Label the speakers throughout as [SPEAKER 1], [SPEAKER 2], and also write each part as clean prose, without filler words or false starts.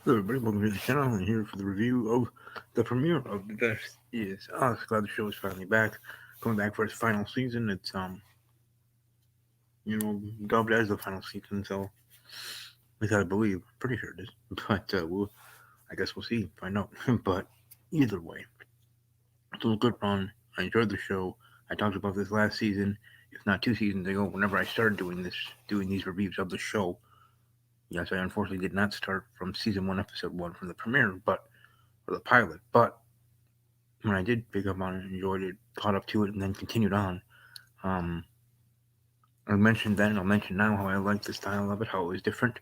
[SPEAKER 1] Hello, everybody. Welcome to the channel. I'm here for the review of the premiere of The Best Is Us. Glad the show is finally back, coming back for its final season. It's dubbed as the final season, so at least I believe. Pretty sure it is, but I guess we'll see, find out. But either way, it was a good run. I enjoyed the show. I talked about this last season, if not 2 seasons ago. Whenever I started doing these reviews of the show. Yes, I unfortunately did not start from season 1, episode 1 from the premiere, but or the pilot, but when I did pick up on it, enjoyed it, caught up to it, and then continued on. Um, I mentioned then, I'll mention now how I liked the style of it, how it was different,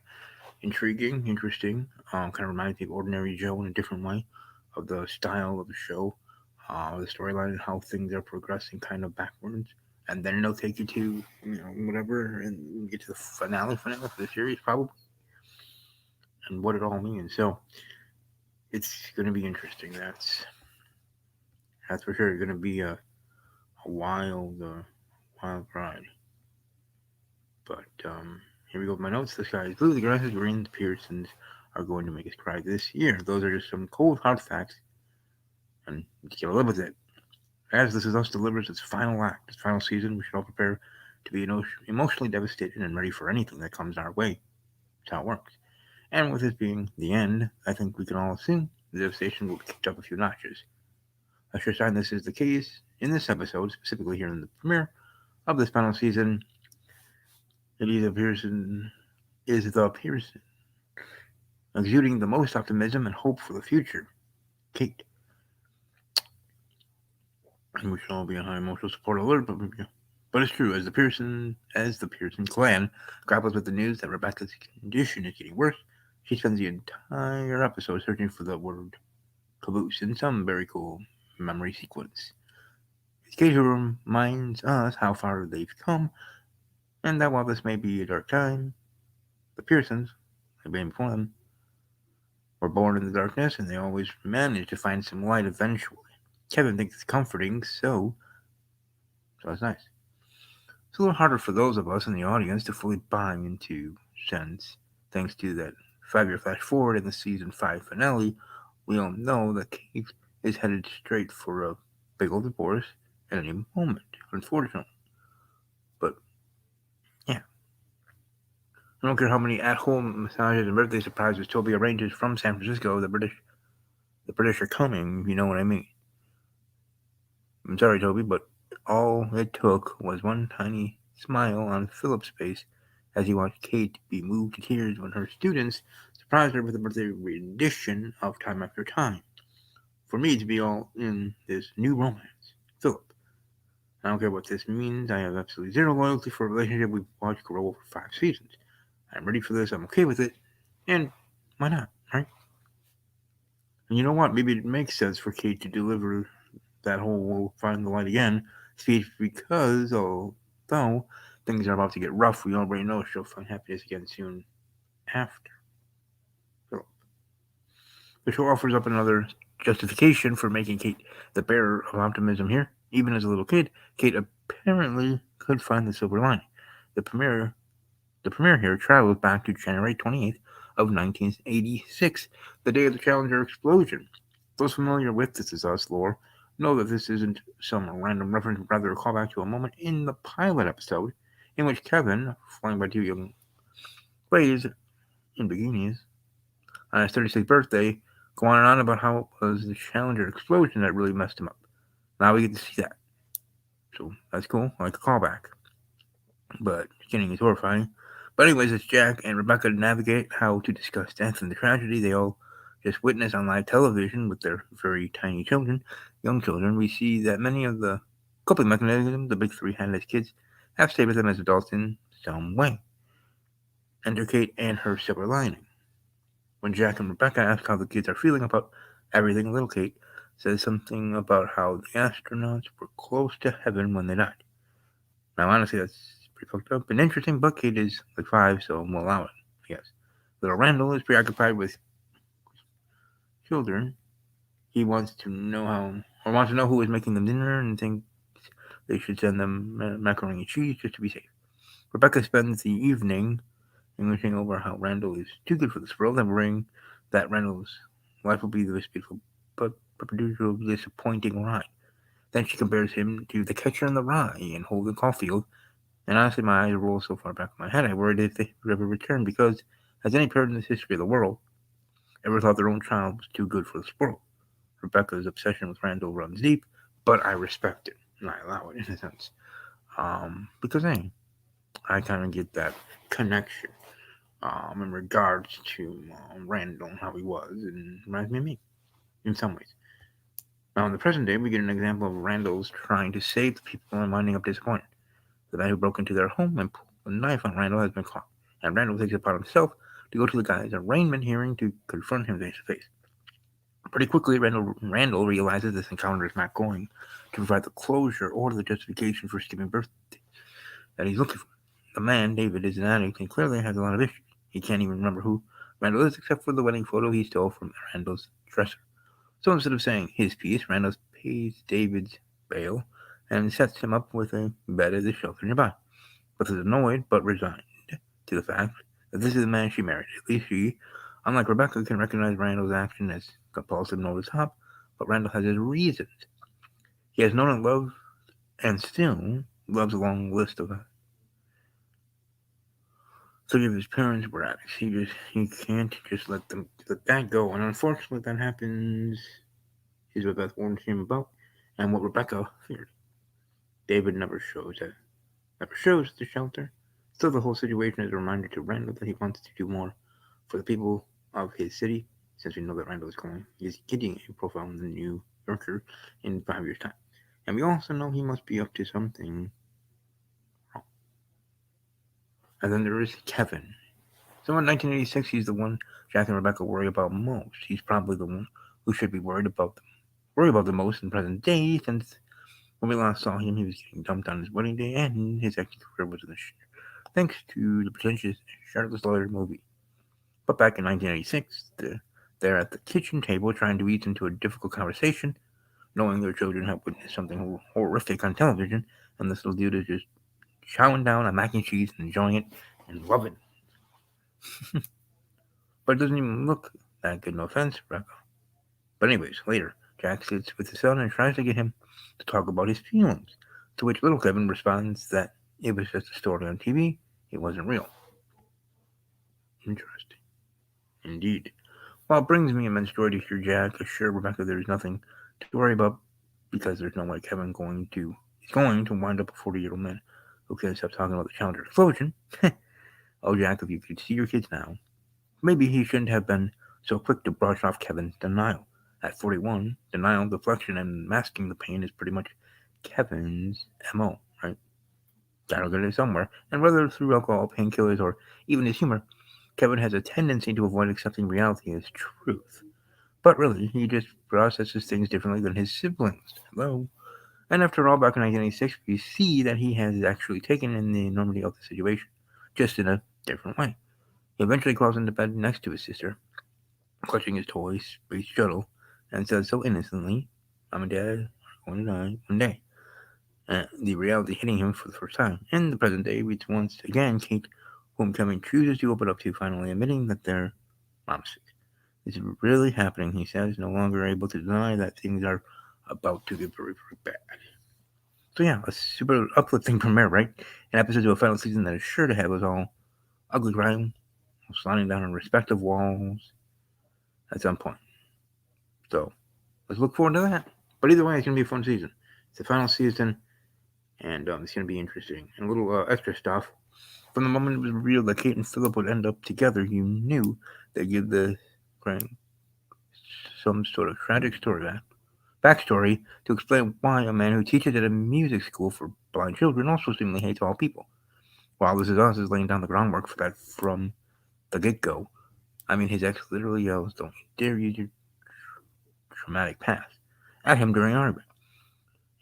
[SPEAKER 1] intriguing, interesting. Kind of reminds me of Ordinary Joe in a different way, of the style of the show, the storyline, and how things are progressing kind of backwards. And then it'll take you to, whatever, and get to the finale for the series, probably, and what it all means. So it's going to be interesting. That's for sure. It's going to be a wild ride. But here we go with my notes. The sky is blue, the grass is green, the Pearsons are going to make us cry this year. Those are just some cold, hard facts, and you gotta live with it. As This Is Us delivers its final act, its final season, we should all prepare to be emotionally devastated and ready for anything that comes our way. That's how it works. And with this being the end, I think we can all assume the devastation will be kicked up a few notches. A sure sign this is the case in this episode, specifically here in the premiere of this final season. Elisa Pearson is the Pearson, exuding the most optimism and hope for the future. Kate, and we should all be on high emotional support alert, but it's true. As the Pearson clan grapples with the news that Rebecca's condition is getting worse, she spends the entire episode searching for the word caboose in some very cool memory sequence. It's Kate who reminds us how far they've come, and that while this may be a dark time, the Pearsons, like been before them, were born in the darkness, and they always manage to find some light eventually. Kevin thinks it's comforting, so it's nice. It's a little harder for those of us in the audience to fully buy into Sense, thanks to that 5 year flash forward in the season 5 finale. We all know that Kate is headed straight for a big old divorce at any moment, unfortunately. But yeah, I don't care how many at-home massages and birthday surprises Toby arranges from San Francisco. The British are coming. You know what I mean. I'm sorry, Toby, but all it took was one tiny smile on Philip's face as he watched Kate be moved to tears when her students surprised her with a birthday rendition of Time After Time. For me to be all in this new romance, Philip. I don't care what this means. I have absolutely zero loyalty for a relationship we've watched grow over 5 seasons. I'm ready for this. I'm okay with it. And why not, right? And you know what? Maybe it makes sense for Kate to deliver that whole "we'll find the light again" speech because although things are about to get rough, we already know she'll find happiness again soon after. So the show offers up another justification for making Kate the bearer of optimism here. Even as a little kid, Kate apparently could find the silver lining. The premiere the premiere here travels back to January 28th of 1986, the day of the Challenger explosion. Those familiar with This Is Us lore know that this isn't some random reference, but rather a callback to a moment in the pilot episode in which Kevin, flying by 2 young ladies in bikinis on his 36th birthday, go on and on about how it was the Challenger explosion that really messed him up. Now we get to see that. So that's cool. I like a callback. But beginning is horrifying. But anyways, it's Jack and Rebecca navigate how to discuss death and the tragedy they all just witness on live television with their very tiny children, young children. We see that many of the coping mechanisms the big three had as kids have stayed with them as adults in some way. Enter Kate and her silver lining. When Jack and Rebecca ask how the kids are feeling about everything, little Kate says something about how the astronauts were close to heaven when they died. Now, honestly, that's pretty fucked up and interesting, but Kate is like 5, so we'll allow it, I guess. Little Randall is preoccupied with children. He wants to know who is making them dinner and thinks they should send them macaroni and cheese just to be safe. Rebecca spends the evening Englishing over how Randall is too good for this world and worrying that Reynolds' life will be this beautiful but particularly disappointing ride. Then she compares him to the Catcher in the Rye and Holden Caulfield, and honestly, my eyes roll so far back in my head, I worried if they would ever return because, as any parent in the history of the world ever thought their own child was too good for this world, Rebecca's obsession with Randall runs deep, but I respect it and I allow it in a sense. Because hey, I kind of get that connection in regards to Randall and how he was, and reminds me of me in some ways. Now, in the present day, we get an example of Randall's trying to save the people and winding up disappointed. The man who broke into their home and pulled a knife on Randall has been caught, and Randall takes it upon himself to go to the guy's arraignment hearing to confront him face to face. Pretty quickly, Randall realizes this encounter is not going to provide the closure or the justification for skipping birthday that he's looking for. The man, David, is an addict and clearly has a lot of issues. He can't even remember who Randall is except for the wedding photo he stole from Randall's dresser. So instead of saying his piece, Randall pays David's bail and sets him up with a bed at the shelter nearby. Beth is annoyed but resigned to the fact that this is the man she married. At least she, unlike Rebecca, can recognize Randall's action as compulsive and over the top, but Randall has his reasons. He has known and loved and still loves a long list of three of his parents were addicts. He can't just let that go. And unfortunately that happens is what Beth warned him about and what Rebecca feared. David never shows the shelter. Still, the whole situation is a reminder to Randall that he wants to do more for the people of his city, since we know that Randall is getting a profile in the New Yorker in 5 years' time. And we also know he must be up to something wrong. And then there is Kevin. So in 1986, he's the one Jack and Rebecca worry about most. He's probably the one who should be worry about the most in present day, since when we last saw him, he was getting dumped on his wedding day, and his acting career was in the thanks to the pretentious Charlotte Lawyer movie. But back in 1986, they're at the kitchen table trying to ease into a difficult conversation, knowing their children have witnessed something horrific on television, and this little dude is just chowing down on mac and cheese and enjoying it and loving it. But it doesn't even look that good, no offense, Rebecca. But anyways, later, Jack sits with his son and tries to get him to talk about his feelings, to which little Kevin responds that it was just a story on TV, it wasn't real. Interesting. Indeed. Well, it brings me immense joy to hear Jack assure Rebecca there's nothing to worry about because there's no way Kevin is going to wind up a 40-year-old man who can't stop talking about the Challenger explosion. Oh, Jack, if you could see your kids now, maybe he shouldn't have been so quick to brush off Kevin's denial. At 41, denial, deflection, and masking the pain is pretty much Kevin's MO, right? Gotta get it somewhere. And whether through alcohol, painkillers, or even his humor, Kevin has a tendency to avoid accepting reality as truth. But really, he just processes things differently than his siblings. Hello. And after all, back in 1986, we see that he has actually taken in the enormity of the situation, just in a different way. He eventually crawls into bed next to his sister, clutching his toy space shuttle, and says so innocently, "Mom and Dad are going to die one day." The reality hitting him for the first time. In the present day, it's once again Kate, whom Kevin chooses to open up to, finally admitting that their mom's sick. It's really happening, he says, no longer able to deny that things are about to get very, very bad. So yeah, a super uplifting premiere, right? An episode of a final season that is sure to have us all ugly crying, sliding down our respective walls at some point. So let's look forward to that. But either way, it's gonna be a fun season. It's the final season, and it's gonna be interesting. And a little extra stuff. From the moment it was revealed that Kate and Philip would end up together, you knew they'd give the grand some sort of tragic backstory to explain why a man who teaches at a music school for blind children also seemingly hates all people. While This Is Us is laying down the groundwork for that from the get-go. I mean, his ex literally yells, "Don't you dare use your traumatic past," at him during an argument.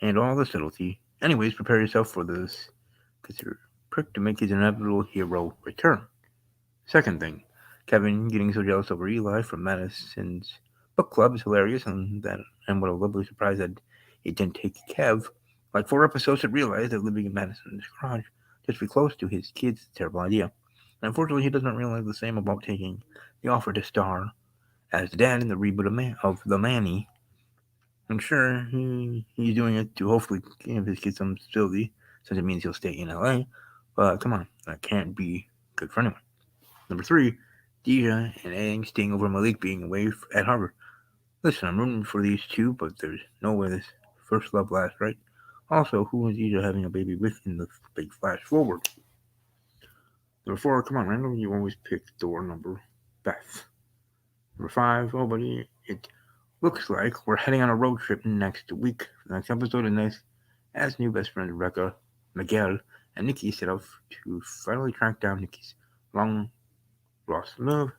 [SPEAKER 1] And all the subtlety. Anyways, prepare yourself for this, because you're pricked to make his inevitable hero return. Second thing, Kevin getting so jealous over Eli from Madison's book club is hilarious, and what a lovely surprise that it didn't take Kev like 4 episodes to realize that living in Madison's garage just to be close to his kids is a terrible idea. And unfortunately, he doesn't realize the same about taking the offer to star as the dad in the reboot of The Manny. I'm sure he's doing it to hopefully give his kid some stability, since it means he'll stay in LA. But come on, that can't be good for anyone. Number three, Deja and Aang staying over Malik being away at Harvard. Listen, I'm rooting for these two, but there's no way this first love lasts, right? Also, who is Deja having a baby with in the big flash forward? Number four, come on, Randall, you always pick door number Beth. Number five, oh, buddy, it looks like we're heading on a road trip next week. The next episode is next as new best friends Rebecca, Miguel, and Nikki set off to finally track down Nikki's long lost love,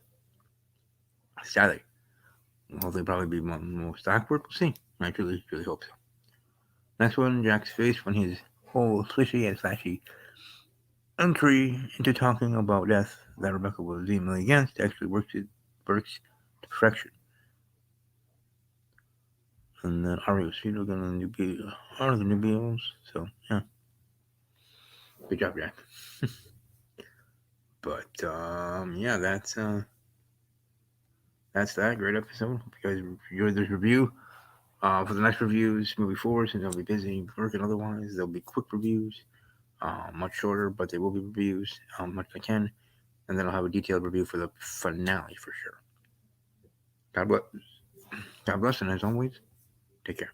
[SPEAKER 1] Sally. Will they probably be most awkward? We'll see. I really hope so. Next one, Jack's face when his whole swishy and flashy entry into talking about death that Rebecca was vehemently against actually works to perfection. And then Ario's feet are gonna be are the new Beals. So yeah, good job, Jack. But yeah, that's that great episode. Hope you guys enjoyed this review. For the next reviews moving forward, since I'll be busy working otherwise, there'll be quick reviews, much shorter, but they will be reviews, much I can, and then I'll have a detailed review for the finale for sure. God bless, God bless, and as always, take care.